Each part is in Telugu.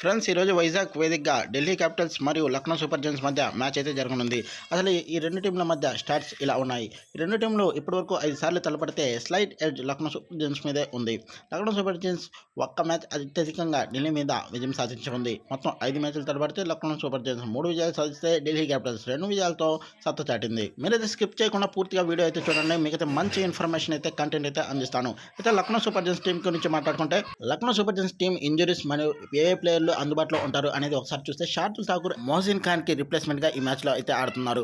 ఫ్రెండ్స్ ఈరోజు వైజాగ్ వేదికగా ఢిల్లీ క్యాపిటల్స్ మరియు లక్నో సూపర్ జైంట్స్ మధ్య మ్యాచ్ అయితే జరగనుంది. అసలు ఈ రెండు టీంల మధ్య స్టాట్స్ ఇలా ఉన్నాయి. ఈ రెండు టీంలు ఇప్పటివరకు 5 సార్లు తలపడితే slight edge Lucknow super giants మీదే ఉంది. లక్నో సూపర్ జైంట్స్ ఒక్క మ్యాచ్ అత్యధికంగా ఢిల్లీ మీద విజయం సాధించుకుంది. మొత్తం 5 మ్యాచ్లు తలపడితే లక్నో సూపర్ జైంట్స్ 3 విజయాలు సాధిస్తే ఢిల్లీ క్యాపిటల్స్ 2 విజయాలతో సత్తా చాటింది. మీరైతే స్కిప్ చేయకుండా పూర్తిగా వీడియో అయితే చూడండి. మీకైతే మంచి ఇన్ఫర్మేషన్ అయితే కంటెంట్ అయితే అందిస్తాను. అయితే లక్నో సూపర్ జైంట్స్ టీం గురించి మాట్లాడుకుంటే Lucknow super Giants team injuries మరియు ఏ ప్లేయర్లు అందుబాటులో ఉంటారు అనేది ఒకసారి చూస్తే షార్దుల్ ఠాకూర్ మొహసిన్ ఖాన్ కి రిప్లేస్మెంట్ గా ఈ మ్యాచ్ లో అయితే ఆడుతున్నారు.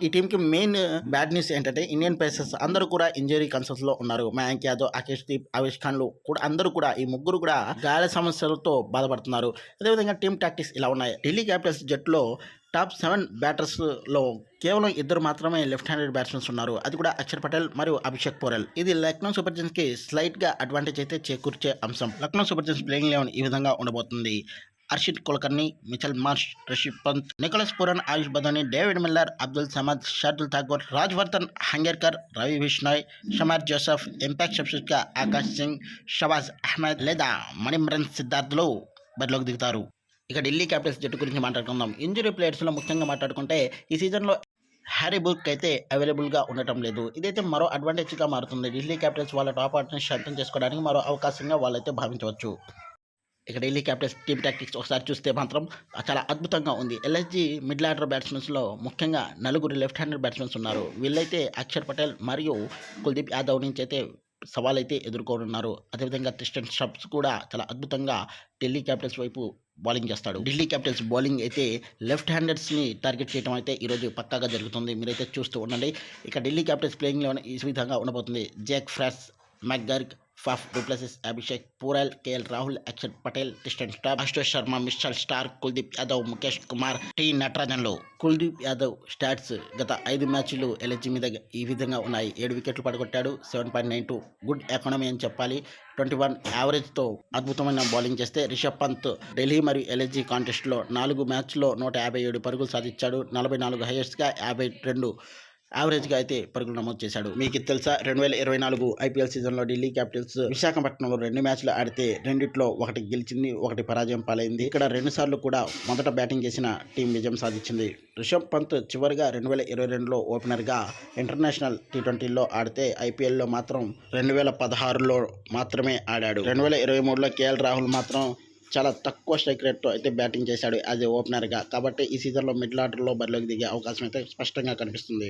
ఈ టీం కి మెయిన్ బ్యాడ్ న్యూస్ ఏంటంటే ఇండియన్ పేసర్స్ అందరూ కూడా ఇంజరీ కన్సర్న్స్ లో ఉన్నారు. మయాంక్ యాదవ్, ఆకాష్ దీప్, ఆవేష్ ఖాన్ కూడా అందరూ కూడా ఈ ముగ్గురు కూడా గాయాల సమస్యలతో బాధపడుతున్నారు. అదేవిధంగా టీం టాక్టిక్స్ ఇలా ఉన్నాయి. ఢిల్లీ క్యాపిటల్స్ జట్టులో టాప్ 7 బ్యాటర్స్లో కేవలం 2 మాత్రమే లెఫ్ట్ హ్యాండెడ్ బ్యాట్స్మెన్స్ ఉన్నారు. అది కూడా అక్షర్ పటేల్ మరియు అభిషేక్ పోరెల్. ఇది లక్నో సూపర్ జైంట్స్కి స్లైట్గా అడ్వాంటేజ్ అయితే చేకూర్చే అంశం. లక్నో సూపర్ జైంట్స్ ప్లేయింగ్ 11 ఈ విధంగా ఉండబోతుంది. Harshit Kulkarni, Mitchell Marsh, Rishabh Pant, Nicholas Pooran, Ayush Badoni, David Miller, Abdul Samad, Shardul Thakur, Rajvardhan Hangargekar, Ravi Bishnoi, Shamar Joseph, impact సబ్స్టిట్యూట్గా ఆకాష్ సింగ్, షబాజ్ అహ్మద్ లేదా మణిమ్రన్ సిద్ధార్థ్లు బరిలోకి దిగుతారు. ఇక ఢిల్లీ క్యాపిటల్స్ జట్టు గురించి మాట్లాడుకుందాం. ఇంజరీ ప్లేయర్స్లో ముఖ్యంగా మాట్లాడుకుంటే ఈ సీజన్లో హ్యారీ బుక్ అయితే అవైలబుల్గా ఉండటం లేదు. ఇదైతే మరో అడ్వాంటేజ్గా మారుతుంది. ఢిల్లీ క్యాపిటల్స్ వాళ్ళ టాప్ ఆర్డర్ని స్ట్రెంథెన్ చేసుకోవడానికి మరో అవకాశంగా వాళ్ళైతే భావించవచ్చు. ఇక ఢిల్లీ క్యాపిటల్స్ టీమ్ టాక్టిక్స్ ఒకసారి చూస్తే మాత్రం చాలా అద్భుతంగా ఉంది. ఎల్ఎస్జీ మిడిల్ ఆర్డర్ బ్యాట్స్మెన్స్లో ముఖ్యంగా 4 లెఫ్ట్ హ్యాండెడ్ బ్యాట్స్మెన్స్ ఉన్నారు. వీళ్ళైతే అక్షర్ పటేల్ మరియు కుల్దీప్ యాదవ్ నుంచి అయితే సవాల్ అయితే ఎదుర్కోనున్నారు. అదేవిధంగా ట్రిస్టన్ స్టబ్స్ కూడా చాలా అద్భుతంగా ఢిల్లీ క్యాపిటల్స్ వైపు బౌలింగ్ చేస్తాడు. ఢిల్లీ క్యాపిటల్స్ బౌలింగ్ అయితే లెఫ్ట్ హ్యాండర్స్ని టార్గెట్ చేయడం అయితే ఈరోజు పక్కాగా జరుగుతుంది. మీరైతే చూస్తూ ఉండండి. ఇక ఢిల్లీ క్యాపిటల్స్ ప్లేయింగ్ 11 ఈ విధంగా ఉండబోతుంది. Jake Fraser, McGurk, Faf du Plessis, Abhishek Porel, KL Rahul, Axar Patel, Tristan Stubbs, Ashutosh Sharma, Mitchell Starc, Kuldeep Yadav, Mukesh Kumar, T నటరాజన్లు. కుల్దీప్ యాదవ్ స్టాట్స్ గత 5 మ్యాచ్లు ఎల్ఎస్జీ మీద ఈ విధంగా ఉన్నాయి. 7 వికెట్లు పడగొట్టాడు, 7.92 గుడ్ ఎకానమీ అని చెప్పాలి. 21 యావరేజ్తో అద్భుతమైన బౌలింగ్ చేస్తే రిషబ్ పంత్ ఢిల్లీ మరియు ఎల్ఎస్జీ కాంటెస్ట్లో 4 మ్యాచ్ల్లో 157 పరుగులు సాధించాడు. 44 హైయెస్ట్గా 52 యావరేజ్గా అయితే పరుగులు నమోదు చేశాడు. మీకు తెలుసా 2024 ఐపీఎల్ సీజన్లో ఢిల్లీ క్యాపిటల్స్ విశాఖపట్నంలో 2 మ్యాచ్లు ఆడితే రెండిట్లో 1 గెలిచింది, 1 పరాజయం పాలైంది. ఇక్కడ 2 సార్లు కూడా మొదట బ్యాటింగ్ చేసిన టీం విజయం సాధించింది. రిషబ్ పంత్ చివరిగా 2022లో ఓపెనర్గా ఇంటర్నేషనల్ T20లో ఆడితే ఐపీఎల్లో మాత్రం 2016లో మాత్రమే ఆడాడు. 2023లో కేఎల్ రాహుల్ మాత్రం చాలా తక్కువ స్ట్రైక్ రేట్తో అయితే బ్యాటింగ్ చేశాడు యాజ్ ఏ ఓపెనర్గా. కాబట్టి ఈ సీజన్లో మిడిల్ ఆర్డర్లో బరిలోకి దిగే అవకాశం అయితే స్పష్టంగా కనిపిస్తుంది.